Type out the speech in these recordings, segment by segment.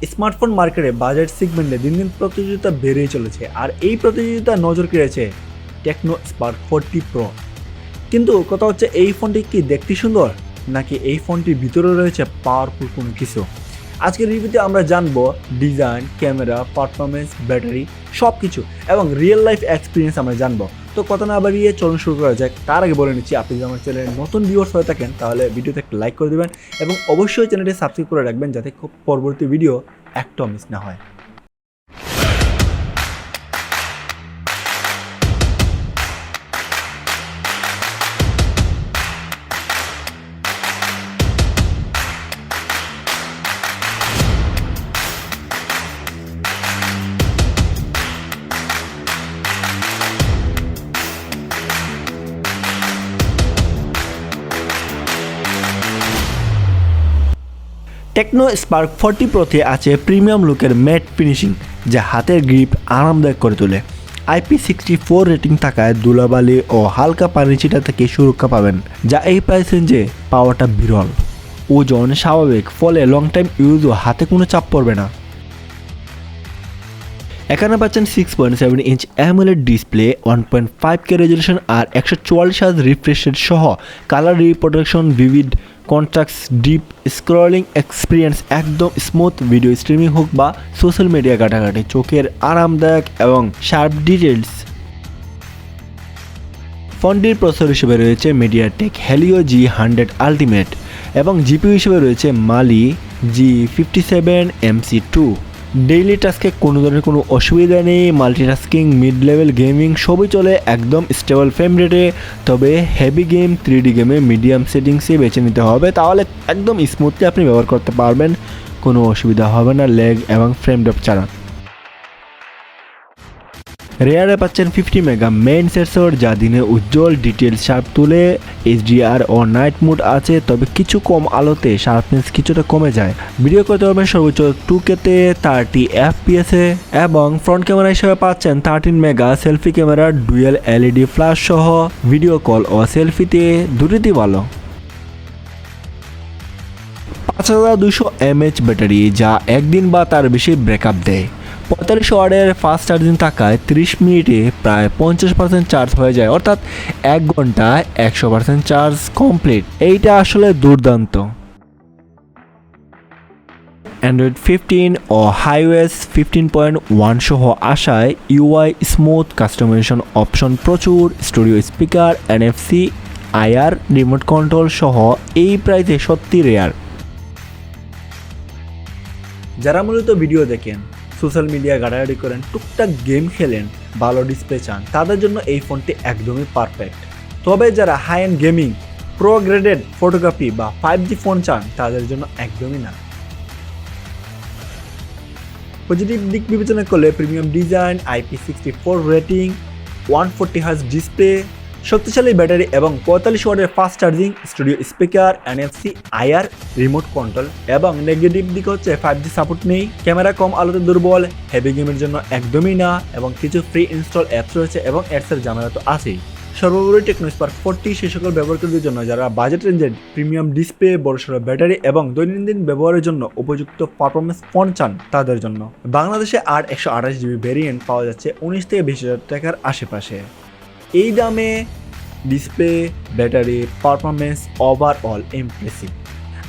Smartphone মার্কেটে budget সেগমেন্টে দিন দিন প্রতিযোগিতা বেড়েই চলেছে, আর এই প্রতিযোগিতা নজর কেড়েছে টেকনো স্পার্ক 40 প্রো। কিন্তু কথা হচ্ছে, এই ফোনটি কি দেখতে সুন্দর, নাকি এই ফোনটির ভিতরে রয়েছে পাওয়ারফুল কোনো কিছু? আজকের রিভিউতে আমরা জানবো ডিজাইন, ক্যামেরা, পারফরমেন্স, ব্যাটারি সব কিছু এবং রিয়েল লাইফ এক্সপিরিয়েন্স আমরা জানবো। তো কথা না বাড়িয়ে চলুন শুরু করা যাক। তার আগে বলে নিচ্ছি, আপনি যদি আমার চ্যানেলে নতুন ভিউয়ার্স হয়ে থাকেন তাহলে ভিডিওতে একটা লাইক করে দেবেন এবং অবশ্যই চ্যানেলটি সাবস্ক্রাইব করে রাখবেন, যাতে খুব পরবর্তী ভিডিও একটাও মিস না হয়। টেকনো স্পার্ক 40 প্রোতে আছে প্রিমিয়াম লুকের ম্যাট ফিনিশিং, যা হাতের গ্রিপ আরামদায়ক করে তোলে। IP64 রেটিং থাকায় ধুলাবালি ও হালকা পানি ছিটা থেকে সুরক্ষা পাবেন, যা এই প্রাইস রেঞ্জে পাওয়াটা বিরল। ওজন স্বাভাবিক, ফলে লং টাইম ইউজও হাতে কোনো চাপ পড়বে না। এখানে পাচ্ছেন 6.7 inch AMOLED display, 1.5K resolution আর 144 হার্জ রিফ্রেশ রেট সহ colour reproduction, vivid contrast, deep scrolling experience, একদম স্মুথ ভিডিও স্ট্রিমিং হোক বা সোশ্যাল মিডিয়া ঘাটাঘাটি, চোখের আরামদায়ক এবং শার্প ডিটেলস। ফোনটির প্রসেসর হিসেবে রয়েছে মিডিয়াটেক হেলিও G100 আলটিমেট এবং জিপিইউ হিসেবে রয়েছে মালি G57MC2। ডেইলি টাস্কে কোনো ধরনের কোনো অসুবিধা নেই, মাল্টিটাস্কিং, মিড লেভেল গেমিং সবই চলে একদম স্টেবল ফ্রেম রেটে। তবে হেভি গেম, 3D গেমে মিডিয়াম সেটিংসে বেছে নিতে হবে, তাহলে একদম স্মুথলি আপনি ব্যবহার করতে পারবেন, কোনো অসুবিধা হবে না ল্যাগ এবং ফ্রেম ড্রপ ছাড়া। রেয়ারে পাচ্ছেন 50 মেগা মেইন সেন্সর, যা দিনে উজ্জ্বল ডিটেল শার্প তুলে। HDR ও নাইট মোড আছে, তবে কিছু কম আলোতে শার্পনেস কিছুটা কমে যায়। ভিডিও করতে পারবেন সর্বোচ্চ 2K-তে 30 FPS-এ এবং ফ্রন্ট ক্যামেরা হিসেবে পাচ্ছেন 13 mega selfie camera, dual LED flash সহ ভিডিও কল ও সেলফিতে দুটিতেই ভালো। 5200 mAh ব্যাটারি, যা একদিন বা তার বেশি ব্রেকআপ দেয়। 45 ওয়াটের ফাস্ট চার্জিং থাকায় 30 মিনিটে প্রায় 50% চার্জ হয়ে যায়, অর্থাৎ 1 ঘন্টায় 100% চার্জ কমপ্লিট। এইটা আসলে দুর্দান্ত। অ্যান্ড্রয়েড 15 ও iOS 15.1 সহ আসায় UI স্মুথ, কাস্টমাইজেশন অপশন প্রচুর, studio speaker, NFC, IR, remote control সহ এই প্রাইসে সত্যি রেয়ার। যারা মূলত ভিডিও দেখেন, সোশ্যাল মিডিয়া ঘাটাঘাটি করেন, টুকটাক গেম খেলেন, ভালো ডিসপ্লে চান, তাদের জন্য এই ফোনটি একদমই পারফেক্ট। তবে যারা high end gaming, pro graded photography বা 5G ফোন চান, তাদের জন্য একদমই না। পজিটিভ দিক বিবেচনা করলে premium design, IP64 rating, 140 hertz display, শক্তিশালী ব্যাটারি এবং 45 ওয়াটের fast charging, studio speaker, NFC, IR, remote control. এবং নেগেটিভ দিক হচ্ছে 5G সাপোর্ট নেই, ক্যামেরা কম আলোতে দুর্বল, হেভি গেমের জন্য একদমই না এবং কিছু ফ্রি ইনস্টল অ্যাপস রয়েছে এবং অ্যাডসের ঝামেলা তো আছেই। সর্বোপরি টেকনো স্পার্ক 40 সেই সকল ব্যবহারকারীদের জন্য যারা বাজেট রেঞ্জের প্রিমিয়াম ডিসপ্লে, বড়সড় ব্যাটারি এবং দৈনন্দিন ব্যবহারের জন্য উপযুক্ত পারফরমেন্স ফোন চান, তাদের জন্য। বাংলাদেশে 128GB ভেরিয়েন্ট পাওয়া যাচ্ছে 19 থেকে 20,000 টাকার আশেপাশে। এই দামে display, battery, performance overall impressive.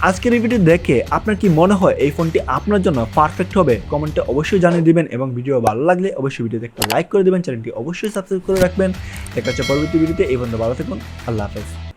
আজকের এই ভিডিও দেখে আপনার কি মনে হয় এই ফোনটি আপনার জন্য পারফেক্ট হবে? কমেন্টে অবশ্যই জানিয়ে দিবেন এবং ভিডিও ভালো লাগলে অবশ্যই ভিডিওতে একটা লাইক করে দেবেন, চ্যানেলটি অবশ্যই সাবস্ক্রাইব করে রাখবেন। দেখা হচ্ছে পরবর্তী ভিডিওতে। এই পর্যন্ত ভালো থাকুন, আল্লাহ হাফেজ।